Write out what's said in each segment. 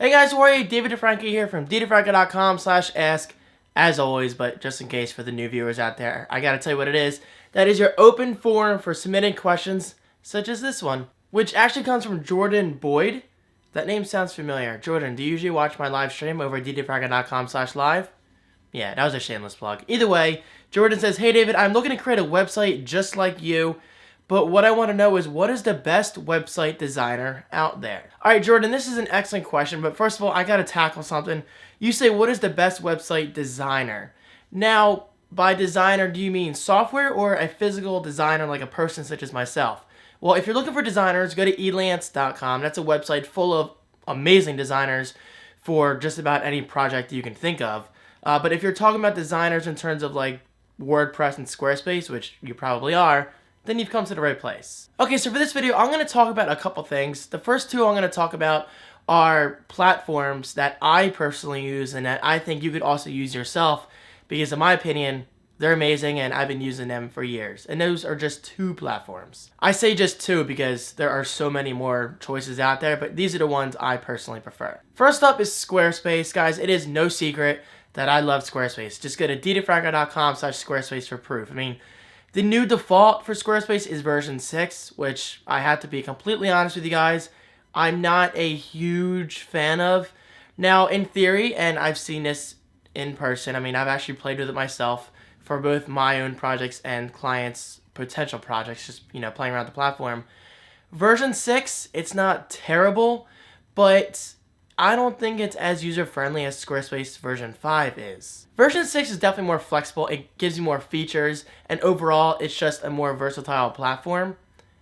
Hey guys, how are you? David Franco here from dfranco.com/ask. As always, but just in case for the new viewers out there, I gotta tell you what it is. That is your open forum for submitting questions such as this one, which actually comes from Jordan Boyd. That name sounds familiar. Jordan, do you usually watch my live stream over at dfranco.com/live? Yeah, that was a shameless plug. Either way, Jordan says, "Hey David, I'm looking to create a website just like you. But what I want to know is, what is the best website designer out there?" All right, Jordan, this is an excellent question, but first of all, I got to tackle something. You say, what is the best website designer? Now, by designer, do you mean software or a physical designer like a person such as myself? Well, if you're looking for designers, go to elance.com. That's a website full of amazing designers for just about any project you can think of. But if you're talking about designers in terms of like WordPress and Squarespace, which you probably are, then you've come to the right place. Okay, so for this video, I'm going to talk about a couple things. The first two I'm going to talk about are platforms that I personally use and that I think you could also use yourself because in my opinion, they're amazing and I've been using them for years. And those are just two platforms. I say just two because there are so many more choices out there, but these are the ones I personally prefer. First up is Squarespace. Guys, it is no secret that I love Squarespace. Just go to dfranco.com/Squarespace for proof. I mean, the new default for Squarespace is version 6, which I have to be completely honest with you guys, I'm not a huge fan of. Now, in theory, and I've seen this in person, I mean, I've actually played with it myself for both my own projects and clients' potential projects, just, playing around the platform. Version 6, it's not terrible, but I don't think it's as user-friendly as Squarespace version 5 is. Version 6 is definitely more flexible, it gives you more features, and overall, it's just a more versatile platform.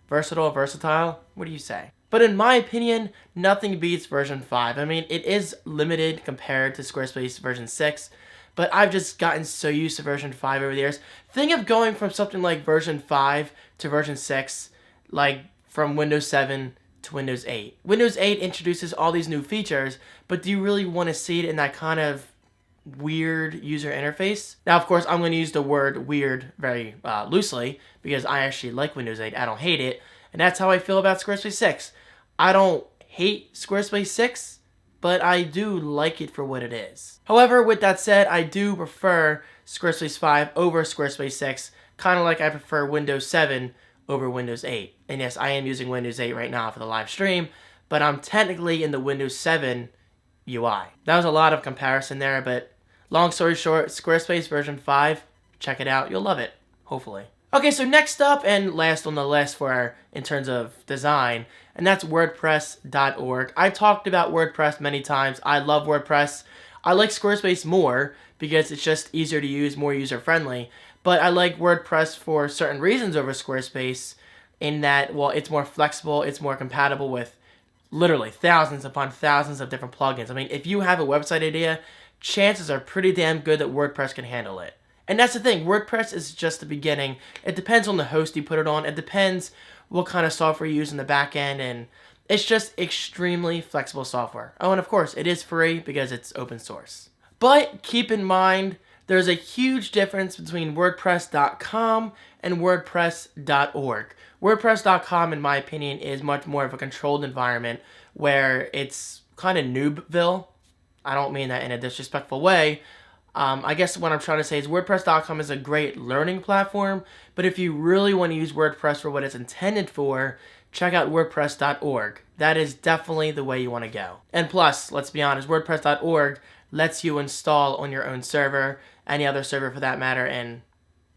Versatile? What do you say? But in my opinion, nothing beats version 5. I mean, it is limited compared to Squarespace version 6, but I've just gotten so used to version 5 over the years. Think of going from something like version 5 to version 6, like from Windows 7 to Windows 8. Windows 8 introduces all these new features, but do you really want to see it in that kind of weird user interface? Now, of course, I'm going to use the word weird very loosely because I actually like Windows 8. I don't hate it, and that's how I feel about Squarespace 6. I don't hate Squarespace 6, but I do like it for what it is. However, with that said, I do prefer Squarespace 5 over Squarespace 6, kind of like I prefer Windows 7 over Windows 8. And yes, I am using Windows 8 right now for the live stream, but I'm technically in the Windows 7 UI. That was a lot of comparison there, but long story short, Squarespace version 5, check it out. You'll love it, hopefully. Okay, so next up and last on the list in terms of design, and that's WordPress.org. I've talked about WordPress many times. I love WordPress. I like Squarespace more because it's just easier to use, more user-friendly. But I like WordPress for certain reasons over Squarespace in that, well, it's more flexible, it's more compatible with literally thousands upon thousands of different plugins. I mean, if you have a website idea, chances are pretty damn good that WordPress can handle it. And that's the thing, WordPress is just the beginning. It depends on the host you put it on. It depends what kind of software you use in the back end, and it's just extremely flexible software. Oh, and of course, it is free because it's open source. But keep in mind, there's a huge difference between WordPress.com and WordPress.org. WordPress.com, in my opinion, is much more of a controlled environment where it's kind of noobville. I don't mean that in a disrespectful way. I guess what I'm trying to say is WordPress.com is a great learning platform, but if you really want to use WordPress for what it's intended for, check out WordPress.org. That is definitely the way you want to go. And plus, let's be honest, WordPress.org lets you install on your own server, any other server for that matter, and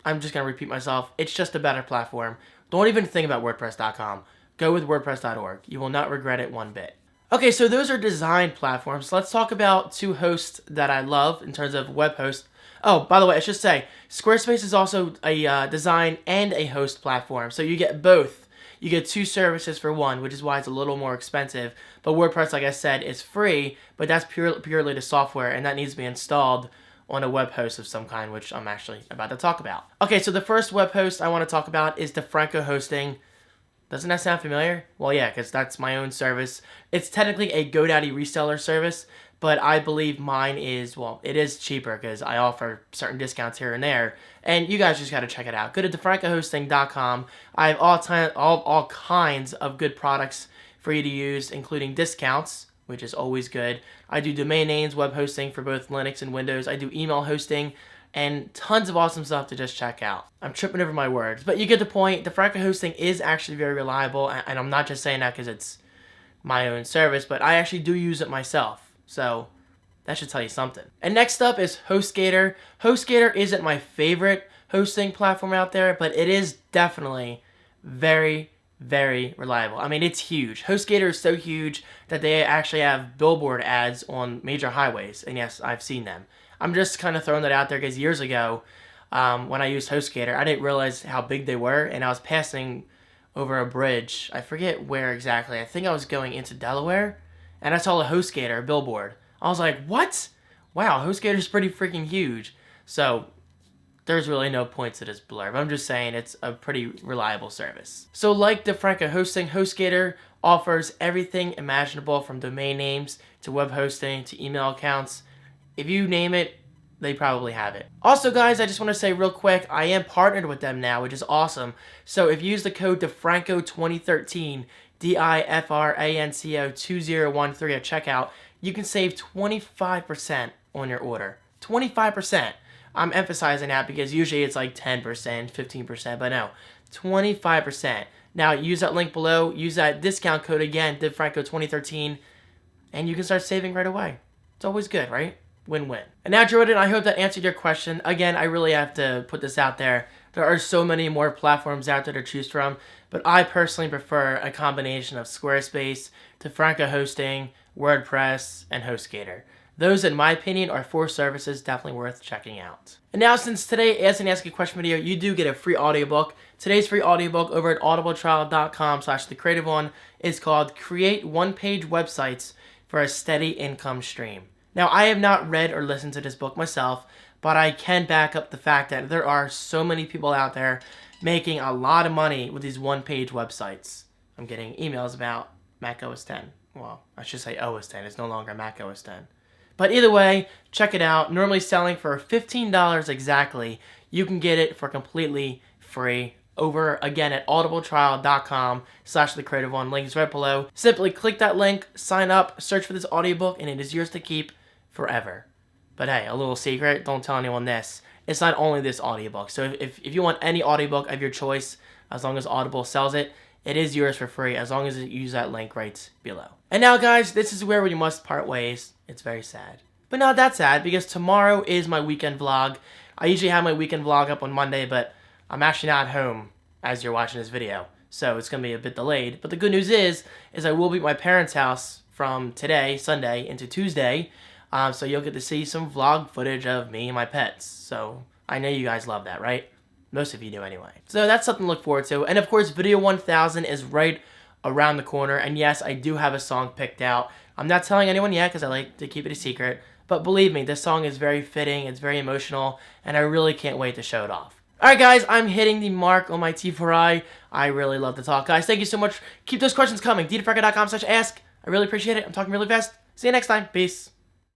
I'm just going to repeat myself, it's just a better platform. Don't even think about WordPress.com. Go with WordPress.org. You will not regret it one bit. Okay, so those are design platforms. Let's talk about two hosts that I love in terms of web hosts. Oh, by the way, I should say, Squarespace is also a design and a host platform, so you get both. You get two services for one, which is why it's a little more expensive. But WordPress, like I said, is free, but that's purely the software, and that needs to be installed on a web host of some kind, which I'm actually about to talk about. Okay, so the first web host I want to talk about is the Franco hosting. Doesn't that sound familiar? Well, yeah, because that's my own service. It's technically a GoDaddy reseller service, but I believe mine is, well, it is cheaper because I offer certain discounts here and there, and you guys just got to check it out. Go to defrancohosting.com. I have all kinds of good products for you to use, including discounts which is always good. I do domain names, web hosting for both Linux and Windows. I do email hosting, and tons of awesome stuff to just check out. I'm tripping over my words, but you get the point. The Franco hosting is actually very reliable, and I'm not just saying that because it's my own service, but I actually do use it myself. So that should tell you something. And next up is HostGator. HostGator isn't my favorite hosting platform out there, but it is definitely very, very reliable. I mean, it's huge. HostGator is so huge that they actually have billboard ads on major highways. And yes, I've seen them. I'm just kind of throwing that out there because years ago, when I used HostGator, I didn't realize how big they were, and I was passing over a bridge. I forget where exactly. I think I was going into Delaware, and I saw a HostGator billboard. I was like, what? Wow, HostGator is pretty freaking huge. So there's really no point to this blurb. I'm just saying it's a pretty reliable service. So like the Franco hosting, HostGator offers everything imaginable from domain names to web hosting to email accounts. If you name it, they probably have it. Also, guys, I just want to say real quick, I am partnered with them now, which is awesome. So if you use the code DiFranco2013, DIFRANCO2013 at checkout, you can save 25% on your order. 25%. I'm emphasizing that because usually it's like 10%, 15%, but no, 25%. Now, use that link below, use that discount code again, DiFranco2013, and you can start saving right away. It's always good, right? Win-win. And now, Jordan, I hope that answered your question. Again, I really have to put this out there. There are so many more platforms out there to choose from, but I personally prefer a combination of Squarespace, to Franco hosting, WordPress, and HostGator. Those, in my opinion, are 4 services definitely worth checking out. And now, since today is an Ask a Question video, you do get a free audiobook. Today's free audiobook over at audibletrial.com/thecreativeone is called Create One-Page Websites for a Steady Income Stream. Now, I have not read or listened to this book myself, but I can back up the fact that there are so many people out there making a lot of money with these one-page websites. I'm getting emails about Mac OS X. Well, I should say OS X. It's no longer Mac OS X. But either way, check it out. Normally selling for $15 exactly. You can get it for completely free over, again, at audibletrial.com/thecreativeone. Link is right below. Simply click that link, sign up, search for this audiobook, and it is yours to keep forever. But hey, a little secret, don't tell anyone this. It's not only this audiobook. So if you want any audiobook of your choice, as long as Audible sells it, it is yours for free as long as you use that link right below. And now, guys, this is where we must part ways. It's very sad. But not that sad, because tomorrow is my weekend vlog. I usually have my weekend vlog up on Monday, but I'm actually not home as you're watching this video. So it's going to be a bit delayed. But the good news is I will be at my parents' house from today, Sunday, into Tuesday. So you'll get to see some vlog footage of me and my pets. So I know you guys love that, right? Most of you do anyway. So that's something to look forward to. And of course, video 1000 is right around the corner. And yes, I do have a song picked out. I'm not telling anyone yet because I like to keep it a secret. But believe me, this song is very fitting. It's very emotional. And I really can't wait to show it off. Alright, guys, I'm hitting the mark on my T4I. I really love to talk. Guys, thank you so much. Keep those questions coming. DiFranco.com/ask. I really appreciate it. I'm talking really fast. See you next time. Peace.